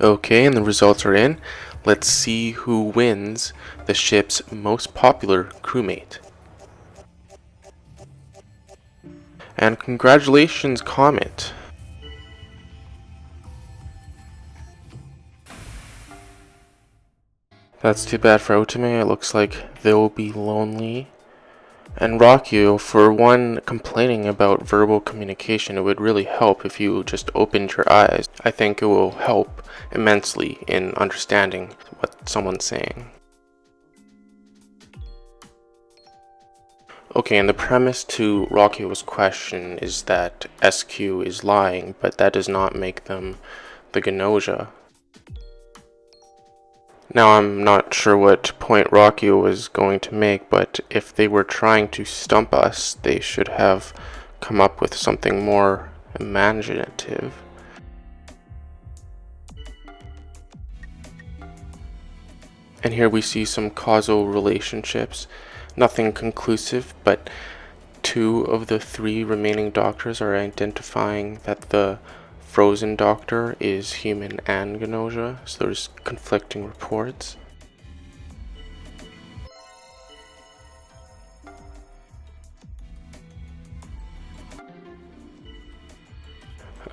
Okay, and the results are in. Let's see who wins the ship's most popular crewmate. And congratulations, Comet. That's too bad for Otome. It looks like they'll be lonely. And Rockyu, for one, complaining about verbal communication, it would really help if you just opened your eyes. I think it will help immensely in understanding what someone's saying. Okay, and the premise to Rocky's question is that SQ is lying, but that does not make them the Gnosia. Now, I'm not sure what point Rocky was going to make, but if they were trying to stump us, they should have come up with something more imaginative. And here we see some causal relationships. Nothing conclusive, but 2 of the 3 remaining doctors are identifying that the frozen doctor is human and Gnosia, so there's conflicting reports.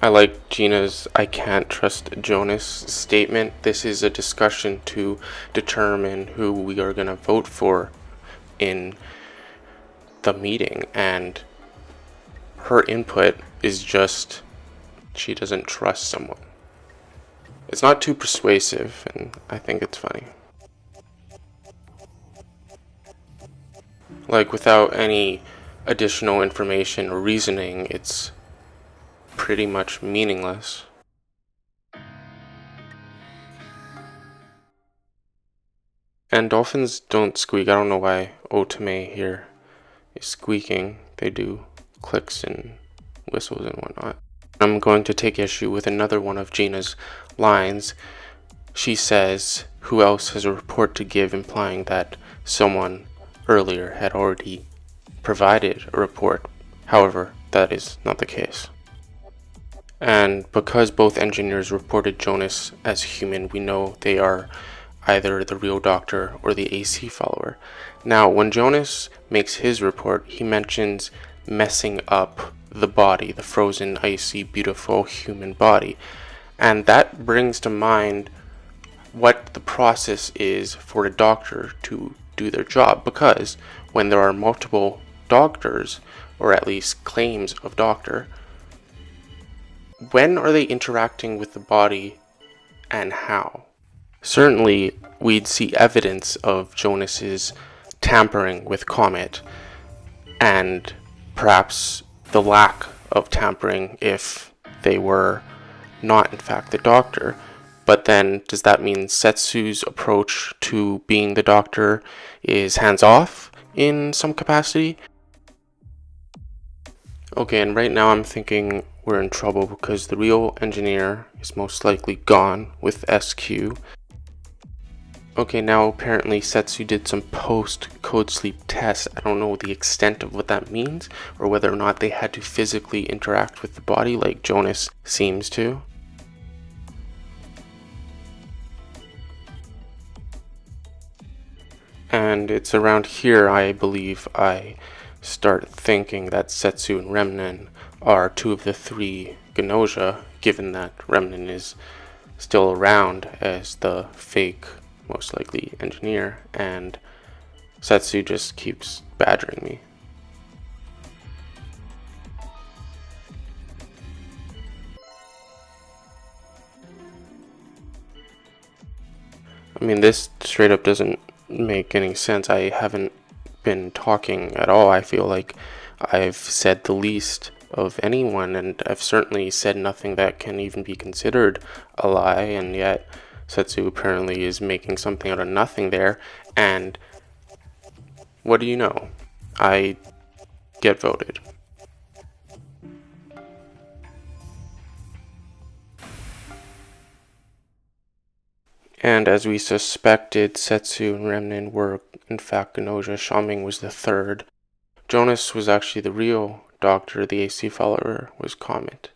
I like Gina's "I can't trust Jonas" statement. This is a discussion to determine who we are going to vote for in the meeting, and her input is just she doesn't trust someone. It's not too persuasive, and I think it's funny. Like, without any additional information or reasoning, it's pretty much meaningless. And dolphins don't squeak. I don't know why Otome here is squeaking. They do clicks and whistles and whatnot. I'm going to take issue with another one of Gina's lines. She says, "Who else has a report to give?" implying that someone earlier had already provided a report. However, that is not the case. And because both engineers reported Jonas as human, we know they are either the real doctor or the AC follower. Now, when Jonas makes his report, he mentions messing up the body, the frozen, icy, beautiful human body. And that brings to mind what the process is for a doctor to do their job, because when there are multiple doctors, or at least claims of doctor, when are they interacting with the body and how? Certainly, we'd see evidence of Jonas's tampering with Comet, and perhaps the lack of tampering if they were not in fact the doctor. But then, does that mean Setsu's approach to being the doctor is hands-off in some capacity? Okay, and right now I'm thinking we're in trouble because the real engineer is most likely gone with SQ. Okay, now apparently Setsu did some post-code sleep tests. I don't know the extent of what that means, or whether or not they had to physically interact with the body like Jonas seems to. And it's around here, I believe, I start thinking that Setsu and Remnen are 2 of the 3 Gnosia, given that Remnen is still around as the fake, most likely, engineer, and Setsu just keeps badgering me. I mean, this straight up doesn't make any sense. I haven't been talking at all. I feel like I've said the least of anyone, and I've certainly said nothing that can even be considered a lie, and yet Setsu apparently is making something out of nothing there, and what do you know? I get voted. And as we suspected, Setsu and Remnen were in fact Gnosia. Shaming was the 3rd. Jonas was actually the real doctor. The AC follower was Comet.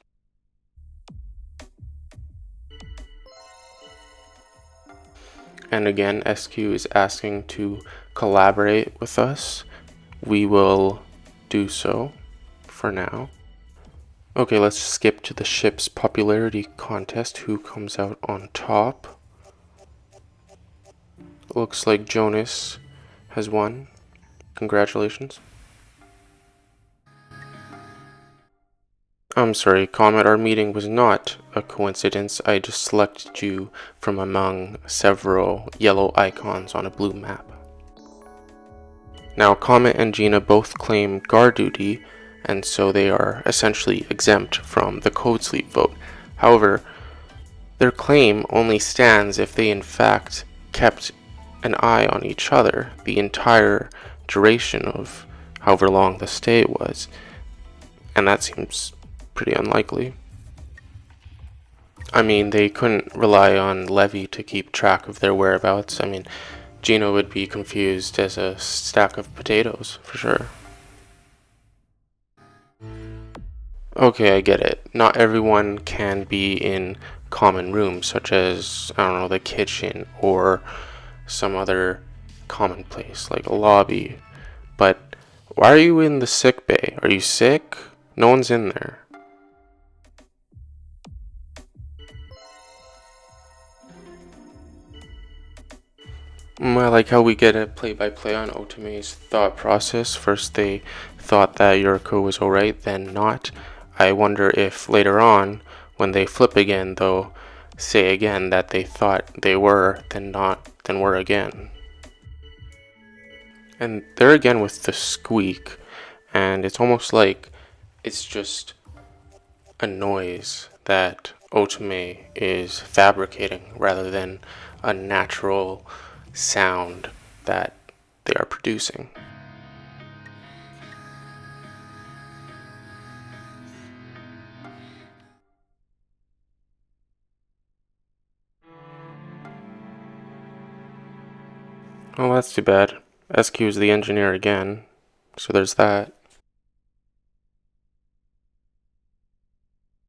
And again, SQ is asking to collaborate with us. We will do so for now. Okay, let's skip to the ship's popularity contest. Who comes out on top? Looks like Jonas has won. Congratulations. I'm sorry, Comet, our meeting was not a coincidence. I just selected you from among several yellow icons on a blue map. Now, Comet and Gina both claim guard duty, and so they are essentially exempt from the code sleep vote. However, their claim only stands if they in fact kept an eye on each other the entire duration of however long the stay was, and that seems pretty unlikely. I mean, they couldn't rely on Levy to keep track of their whereabouts. I mean, Gina would be confused as a stack of potatoes, for sure. Okay, I get it. Not everyone can be in common rooms, such as, I don't know, the kitchen or some other common place, like a lobby. But why are you in the sick bay? Are you sick? No one's in there. I like how we get a play-by-play on Otome's thought process. First they thought that Yuriko was alright, then not. I wonder if later on, when they flip again, they'll say again that they thought they were, then not, then were again. And there again with the squeak, and it's almost like it's just a noise that Otome is fabricating rather than a natural sound that they are producing. Well, that's too bad. SQ is the engineer again, so there's that.